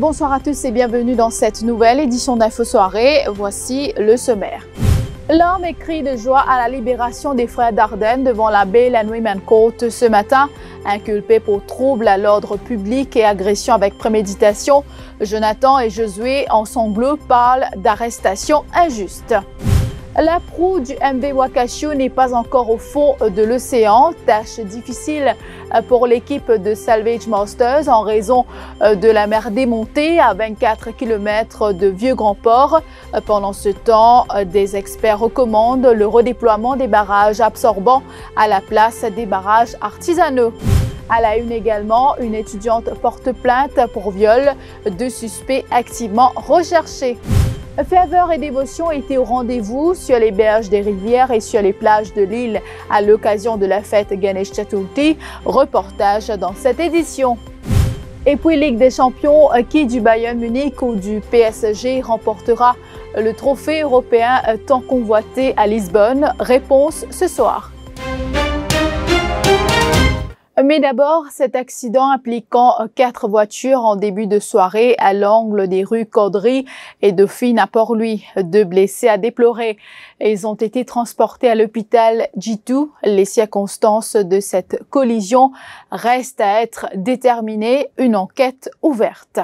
Bonsoir à tous et bienvenue dans cette nouvelle édition d'Info Soirée. Voici le sommaire. Larmes et cris de joie à la libération des frères Dardenne devant la Bail and Remand Court ce matin. Inculpés pour trouble à l'ordre public et agression avec préméditation, Jonathan et Josué en sanglots parlent d'arrestation injuste. La proue du MV Wakashio n'est pas encore au fond de l'océan. Tâche difficile pour l'équipe de Salvage Masters en raison de la mer démontée à 24 km de Vieux-Grand-Port. Pendant ce temps, des experts recommandent le redéploiement des barrages absorbants à la place des barrages artisanaux. À la une également, une étudiante porte plainte pour viol. 2 suspects activement recherchés. Ferveur et dévotion étaient au rendez-vous sur les berges des rivières et sur les plages de l'île à l'occasion de la fête Ganesh Chaturthi. Reportage dans cette édition. Et puis Ligue des Champions, qui du Bayern Munich ou du PSG remportera le trophée européen tant convoité à Lisbonne? Réponse ce soir. Mais d'abord, cet accident impliquant 4 voitures en début de soirée à l'angle des rues Caudry et Dauphine à Port-Louis. 2 blessés à déplorer. Ils ont été transportés à l'hôpital G2. Les circonstances de cette collision restent à être déterminées. Une enquête ouverte.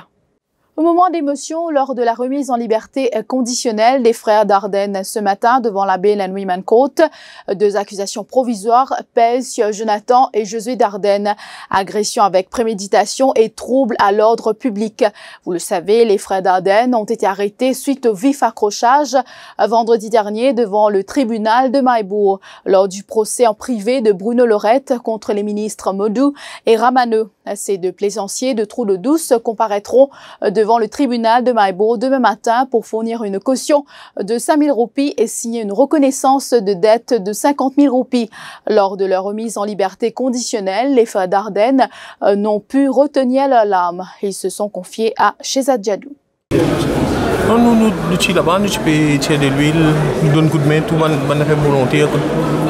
Au moment d'émotion, lors de la remise en liberté conditionnelle des frères Dardenne ce matin devant la Bail and Remand Court, 2 accusations provisoires pèsent sur Jonathan et Josué Dardenne. Agression avec préméditation et trouble à l'ordre public. Vous le savez, les frères Dardenne ont été arrêtés suite au vif accrochage vendredi dernier devant le tribunal de Mahébourg lors du procès en privé de Bruno Lorette contre les ministres Modou et Ramaneux. Ces 2 plaisanciers de Trou-de-Douce comparaîtront devant le tribunal de Mahébourg demain matin pour fournir une caution de 5 000 roupies et signer une reconnaissance de dette de 50 000 roupies. Lors de leur remise en liberté conditionnelle, les frères Dardenne n'ont pu retenir leurs larmes. Ils se sont confiés à Shezad Jadou. Nous sommes là-bas, nous pouvons tirer de l'huile, nous donnons un coup de main, tout le monde fait volonté,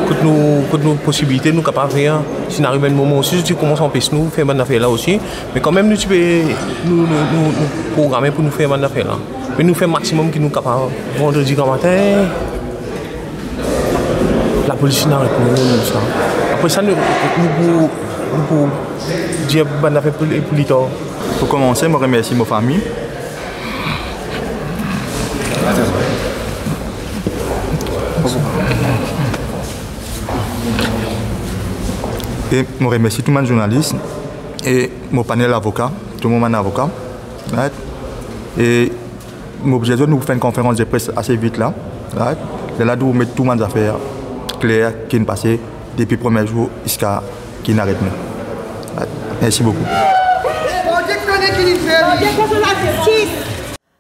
que nos possibilités, nous sommes capables de faire. Si nous arrivons à un moment aussi, nous commençons à empêcher nous faire des affaires là aussi. Mais quand même, nous pouvons nous programmer pour nous faire des affaires là. Mais nous faisons le maximum que nous sommes capables. Vendredi matin, la police n'a pas répondu. Après ça, nous pouvons dire des affaires plus tard. Pour commencer, je remercie ma famille. Et je remercie tout le monde journaliste et mon panel avocat, tout le monde avocat. Et mon besoin de nous faire une conférence de presse assez vite là. De là, nous mettre tout le monde affaires claires qui est passé depuis le premier jour jusqu'à qui n'arrête pas. Merci beaucoup.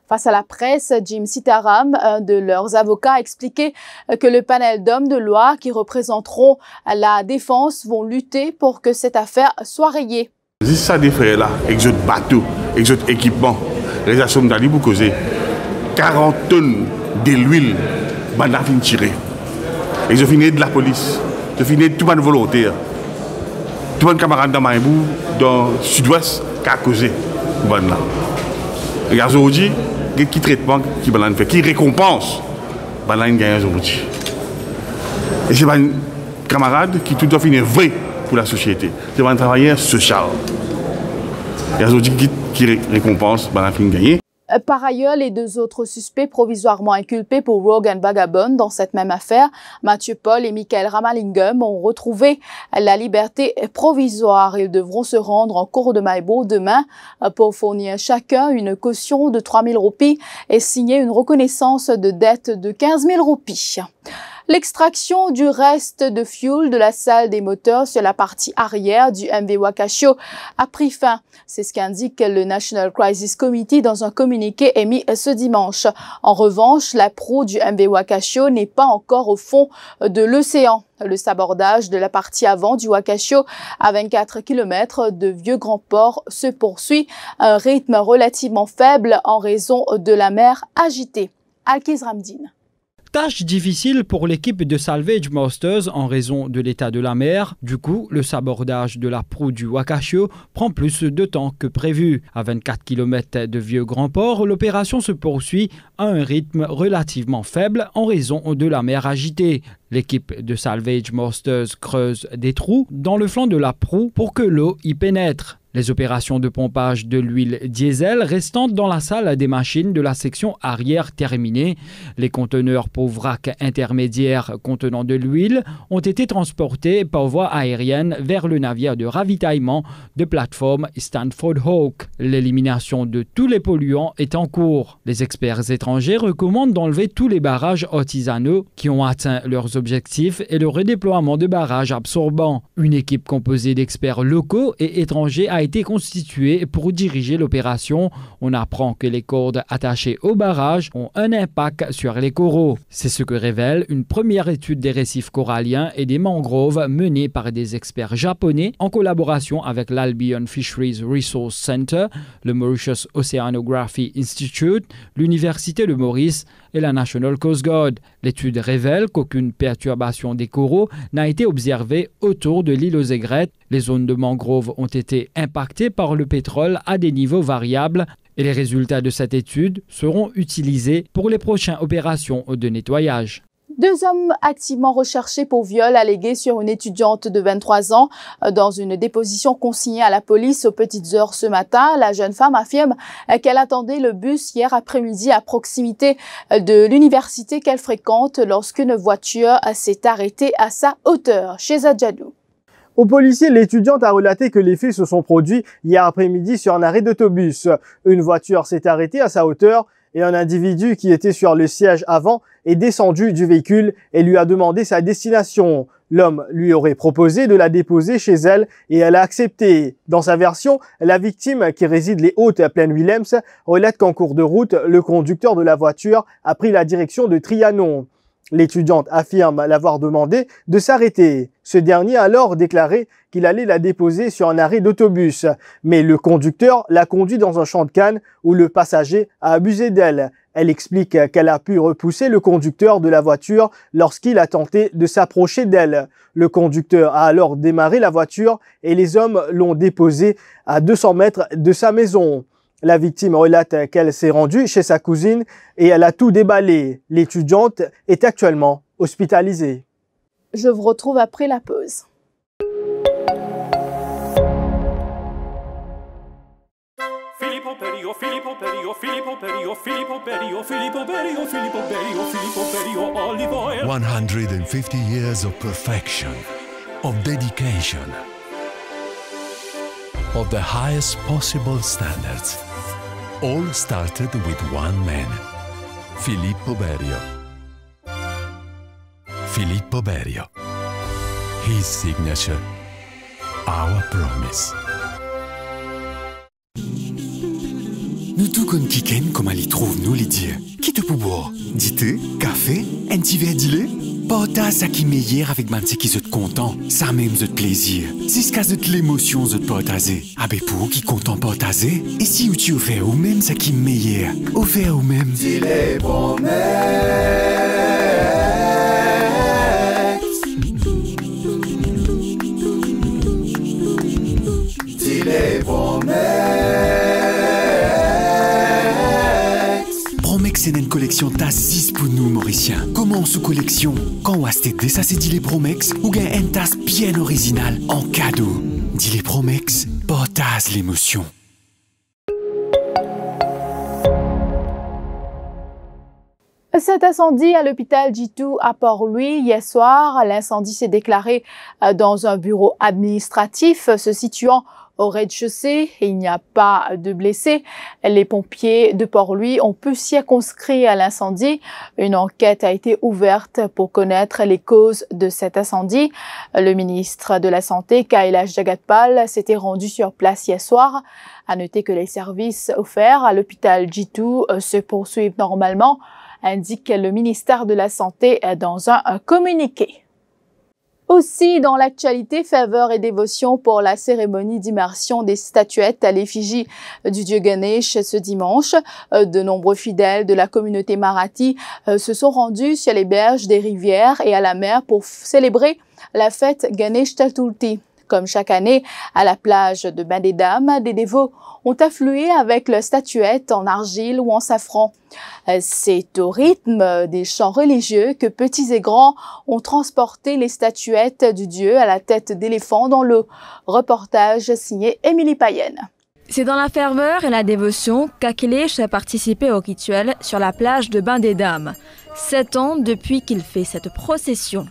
Face à la presse, Jim Sitaram, un de leurs avocats, a expliqué que le panel d'hommes de loi qui représenteront la défense vont lutter pour que cette affaire soit rayée. Si ça des frères là, avec d'autres bateaux, avec d'autres équipements, les assommes d'aller pour causer 40 tonnes de l'huile, banda fin tiré. Ils ont fini de la police, ils ont fini de tout le monde volontaire. Tout le monde camarade dans Mahébourg, dans le sud-ouest, qui a causé. Et aujourd'hui, qui traitement qui fait, qui récompense, gagne aujourd'hui. Et c'est un camarade qui tout à fait vrai pour la société. C'est un travailleur social. Et aujourd'hui, qui récompense, gagne. Par ailleurs, les 2 autres suspects provisoirement inculpés pour Rogue and Vagabond dans cette même affaire, Mathieu Paul et Michael Ramalingam, ont retrouvé la liberté provisoire. Ils devront se rendre en cour de Mahébourg demain pour fournir chacun une caution de 3 000 roupies et signer une reconnaissance de dette de 15 000 roupies. L'extraction du reste de fuel de la salle des moteurs sur la partie arrière du MV Wakashio a pris fin. C'est ce qu'indique le National Crisis Committee dans un communiqué émis ce dimanche. En revanche, la proue du MV Wakashio n'est pas encore au fond de l'océan. Le sabordage de la partie avant du Wakashio à 24 km de Vieux-Grand-Port se poursuit à un rythme relativement faible en raison de la mer agitée. Alkiz Ramdine. Tâche difficile pour l'équipe de Salvage Masters en raison de l'état de la mer. Du coup, le sabordage de la proue du Wakashio prend plus de temps que prévu. À 24 km de Vieux Grand Port, l'opération se poursuit à un rythme relativement faible en raison de la mer agitée. L'équipe de Salvage Masters creuse des trous dans le flanc de la proue pour que l'eau y pénètre. Les opérations de pompage de l'huile diesel restantes dans la salle des machines de la section arrière terminées. Les conteneurs pour vrac intermédiaires contenant de l'huile ont été transportés par voie aérienne vers le navire de ravitaillement de plateforme Stanford Hawk. L'élimination de tous les polluants est en cours. Les experts étrangers recommandent d'enlever tous les barrages artisanaux qui ont atteint leurs objectifs et le redéploiement de barrages absorbants. Une équipe composée d'experts locaux et étrangers a été constituée pour diriger l'opération. On apprend que les cordes attachées au barrage ont un impact sur les coraux. C'est ce que révèle une première étude des récifs coralliens et des mangroves menée par des experts japonais en collaboration avec l'Albion Fisheries Resource Center, le Mauritius Oceanography Institute, l'Université de Maurice et la National Coast Guard. L'étude révèle qu'aucune perturbation des coraux n'a été observée autour de l'île aux aigrettes. Les zones de mangroves ont été impactées par le pétrole à des niveaux variables et les résultats de cette étude seront utilisés pour les prochaines opérations de nettoyage. 2 hommes activement recherchés pour viol allégué sur une étudiante de 23 ans. Dans une déposition consignée à la police aux petites heures ce matin, la jeune femme affirme qu'elle attendait le bus hier après-midi à proximité de l'université qu'elle fréquente lorsqu'une voiture s'est arrêtée à sa hauteur. Chez Adjadou. Aux policiers, l'étudiante a relaté que les faits se sont produits hier après-midi sur un arrêt d'autobus. Une voiture s'est arrêtée à sa hauteur et un individu qui était sur le siège avant est descendu du véhicule et lui a demandé sa destination. L'homme lui aurait proposé de la déposer chez elle et elle a accepté. Dans sa version, la victime, qui réside les Hautes à Plaine-Willems, relate qu'en cours de route, le conducteur de la voiture a pris la direction de Trianon. L'étudiante affirme l'avoir demandé de s'arrêter. Ce dernier a alors déclaré qu'il allait la déposer sur un arrêt d'autobus. Mais le conducteur l'a conduit dans un champ de canne où le passager a abusé d'elle. Elle explique qu'elle a pu repousser le conducteur de la voiture lorsqu'il a tenté de s'approcher d'elle. Le conducteur a alors démarré la voiture et les hommes l'ont déposée à 200 mètres de sa maison. La victime relate qu'elle s'est rendue chez sa cousine et elle a tout déballé. L'étudiante est actuellement hospitalisée. Je vous retrouve après la pause. Filippo Berio, 150 years of perfection, of dedication, of the highest possible standards. All started with one man, Filippo Berio. Filippo Berio. His signature, our promise. Nous tout comme Kiken, comme elle y trouve nous les dire. Qui te pour boire? Du thé, café, un petit verre d'ilé? Partage ça qui meilleur avec man qui se content, ça même de plaisir. C'est ce cas de l'émotion de partager. Avec pour qui content partager. Et si tu offert ou même ça qui meilleur, offert ou même. Dis-les promesses. Dis-les promesses. C'est une collection tas 6 pour nous, Mauriciens. Comment sous collection? Quand on a acheté ça, c'est dit les Promex, ou gain un tas bien original en cadeau. Dit les Promex, partage l'émotion. Cet incendie à l'hôpital G2 à Port-Louis hier soir, l'incendie s'est déclaré dans un bureau administratif se situant au rez-de-chaussée. Il n'y a pas de blessés. Les pompiers de Port-Louis ont pu circonscrire l'incendie. Une enquête a été ouverte pour connaître les causes de cet incendie. Le ministre de la Santé, Kailash Jagatpal, s'était rendu sur place hier soir. À noter que les services offerts à l'hôpital G2 se poursuivent normalement, indique le ministère de la Santé dans un communiqué. Aussi, dans l'actualité, ferveur et dévotion pour la cérémonie d'immersion des statuettes à l'effigie du dieu Ganesh ce dimanche. De nombreux fidèles de la communauté marathi se sont rendus sur les berges des rivières et à la mer pour célébrer la fête Ganesh Chaturthi. Comme chaque année, à la plage de Bain-des-Dames, des dévots ont afflué avec leurs statuettes en argile ou en safran. C'est au rythme des chants religieux que petits et grands ont transporté les statuettes du dieu à la tête d'éléphant dans le reportage signé Émilie Payenne. C'est dans la ferveur et la dévotion qu'Akhilesh a participé au rituel sur la plage de Bain-des-Dames. 7 ans depuis qu'il fait cette procession.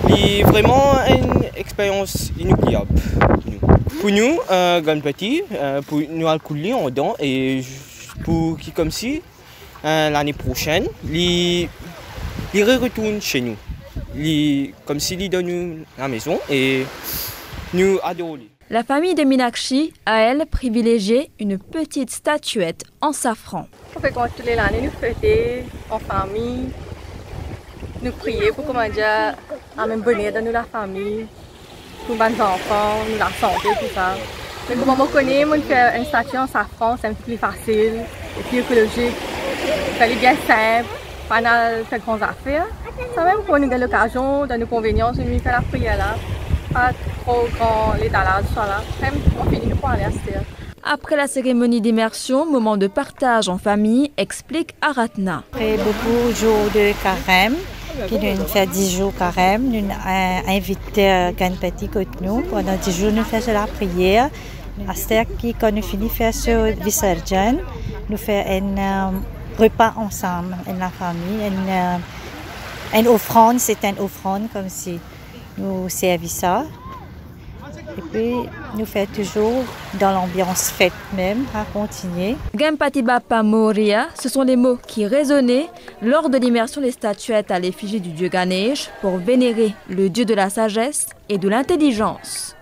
C'est vraiment une expérience inoubliable. Pour nous, Ganpati, pour nous accueillir en dedans et pour qui comme si l'année prochaine, il retourne chez nous. Comme s'il donne nous la maison et nous adorons. La famille de Minakshi a, elle, privilégié une petite statuette en safran. On fait comme toute l'année, nous fêter en famille, nous prier pour comment dire, même bonheur dans la famille, pour les enfants, nous la santé, tout ça. Mais comme on connaît, on fait une statue en safran, c'est un peu plus facile et plus écologique. C'est bien simple, pas de grandes affaires. Ça même pour nous donner l'occasion, de nos convéniences, nous faire la prière là. Pas trop grand l'étalage, là. Même on finit pour aller à cette. Après la cérémonie d'immersion, moment de partage en famille, explique Aratna. Après beaucoup de jours de carême, qui nous fait 10 jours carême, nous invitons Ganpati avec nous. Pendant 10 jours, nous faisons la prière. À cette qui, quand nous finissons de faire ce Visarjan, nous faisons un repas ensemble, en la famille. Une offrande, c'est une offrande comme si nous servons ça. Et puis, nous faisons toujours dans l'ambiance fête même, à continuer. Ganpati Bappa Moria, ce sont les mots qui résonnaient lors de l'immersion des statuettes à l'effigie du dieu Ganesh pour vénérer le dieu de la sagesse et de l'intelligence.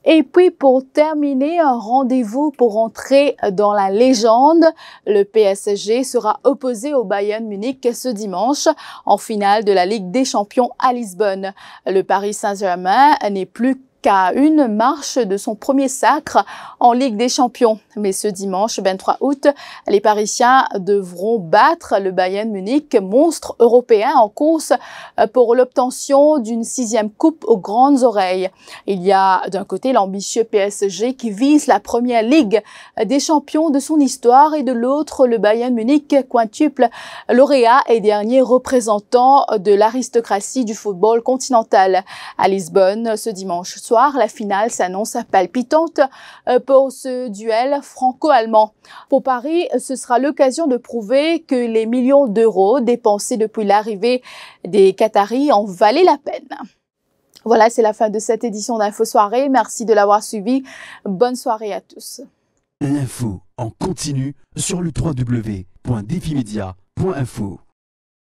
Et puis pour terminer, un rendez-vous pour entrer dans la légende. Le PSG sera opposé au Bayern Munich ce dimanche en finale de la Ligue des Champions à Lisbonne. Le Paris Saint-Germain n'est plus qu'à une marche de son premier sacre en Ligue des Champions. Mais ce dimanche 23 août, les Parisiens devront battre le Bayern Munich, monstre européen en course pour l'obtention d'une 6e coupe aux grandes oreilles. Il y a d'un côté l'ambitieux PSG qui vise la première Ligue des Champions de son histoire et de l'autre le Bayern Munich, quintuple lauréat et dernier représentant de l'aristocratie du football continental. À Lisbonne, ce dimanche soir, la finale s'annonce palpitante pour ce duel franco-allemand. Pour Paris, ce sera l'occasion de prouver que les millions d'euros dépensés depuis l'arrivée des Qataris en valaient la peine. Voilà, c'est la fin de cette édition d'Info Soirée. Merci de l'avoir suivi. Bonne soirée à tous. L'info en continu sur le www.defimedia.info.